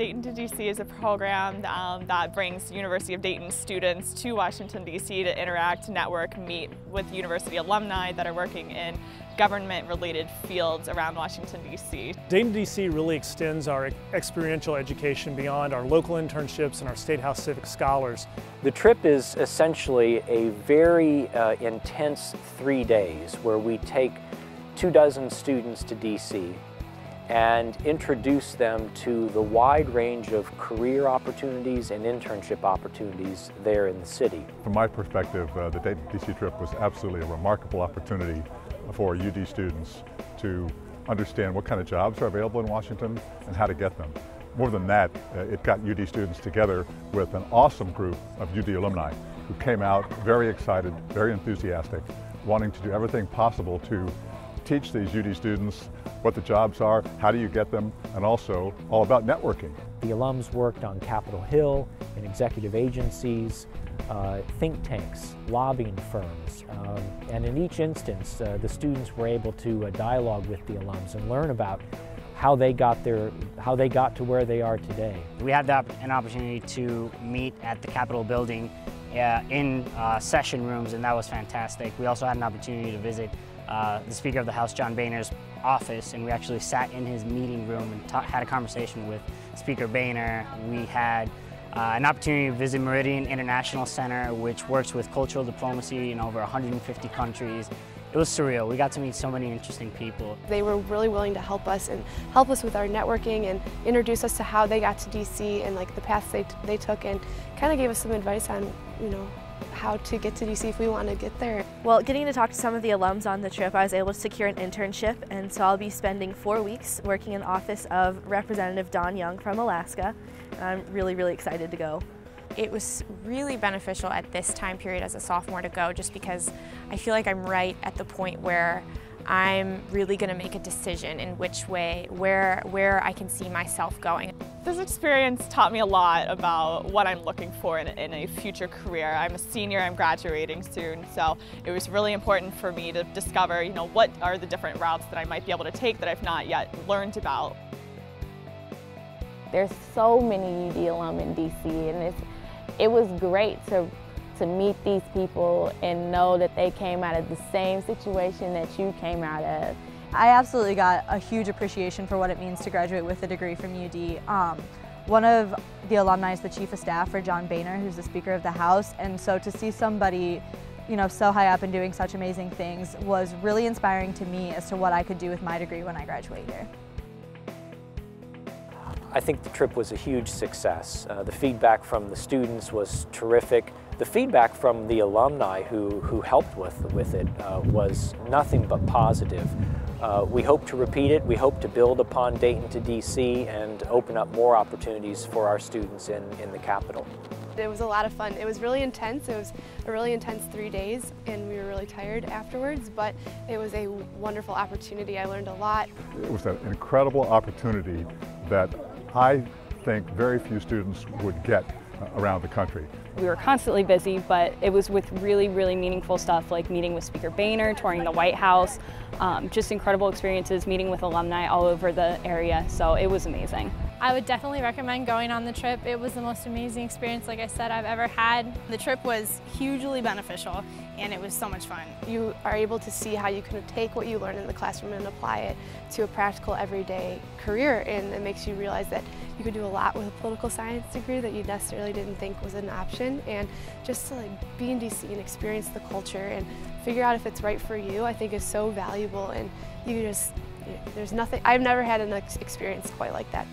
Dayton2DC is a program that brings University of Dayton students to Washington, D.C. to interact, network, meet with university alumni that are working in government-related fields around Washington, D.C. Dayton2DC really extends our experiential education beyond our local internships and our State House Civic Scholars. The trip is essentially a very intense 3 days where we take 24 students to D.C. and introduce them to the wide range of career opportunities and internship opportunities there in the city. From my perspective, the Dayton-DC trip was absolutely a remarkable opportunity for UD students to understand what kind of jobs are available in Washington and how to get them. More than that, it got UD students together with an awesome group of UD alumni who came out very excited, very enthusiastic, wanting to do everything possible to teach these UD students what the jobs are, how do you get them, and also all about networking. The alums worked on Capitol Hill, in executive agencies, think tanks, lobbying firms, and in each instance the students were able to dialogue with the alums and learn about how they got to where they are today. We had an opportunity to meet at the Capitol building in session rooms, and that was fantastic. We also had an opportunity to visit the Speaker of the House, John Boehner's office, and we actually sat in his meeting room and had a conversation with Speaker Boehner. We had an opportunity to visit Meridian International Center, which works with cultural diplomacy in over 150 countries. It was surreal. We got to meet so many interesting people. They were really willing to help us with our networking and introduce us to how they got to DC and like the paths they took, and kind of gave us some advice on, you know, how to get to DC if we want to get there. Well, getting to talk to some of the alums on the trip, I was able to secure an internship, and so I'll be spending 4 weeks working in the office of Representative Don Young from Alaska. I'm really, really excited to go. It was really beneficial at this time period as a sophomore to go, just because I feel like I'm right at the point where I'm really going to make a decision in which way, where I can see myself going. This experience taught me a lot about what I'm looking for in a future career. I'm a senior, I'm graduating soon, so it was really important for me to discover, you know, what are the different routes that I might be able to take that I've not yet learned about. There's so many UD alum in DC, and it was great to meet these people and know that they came out of the same situation that you came out of. I absolutely got a huge appreciation for what it means to graduate with a degree from UD. One of the alumni is the Chief of Staff for John Boehner, who's the Speaker of the House, and so to see somebody, you know, so high up and doing such amazing things was really inspiring to me as to what I could do with my degree when I graduate here. I think the trip was a huge success. The feedback from the students was terrific. The feedback from the alumni who helped with it was nothing but positive. We hope to repeat it. We hope to build upon Dayton2DC and open up more opportunities for our students in the Capitol. It was a lot of fun. It was really intense. It was a really intense 3 days, and we were really tired afterwards, but it was a wonderful opportunity. I learned a lot. It was an incredible opportunity that I think very few students would get around the country. We were constantly busy, but it was with really, really meaningful stuff like meeting with Speaker Boehner, touring the White House, just incredible experiences, meeting with alumni all over the area, so it was amazing. I would definitely recommend going on the trip. It was the most amazing experience, like I said, I've ever had. The trip was hugely beneficial, and it was so much fun. You are able to see how you can take what you learn in the classroom and apply it to a practical everyday career, and it makes you realize that you could do a lot with a political science degree that you necessarily didn't think was an option, and just to like be in DC and experience the culture and figure out if it's right for you, I think is so valuable, and you just, there's nothing, I've never had an experience quite like that.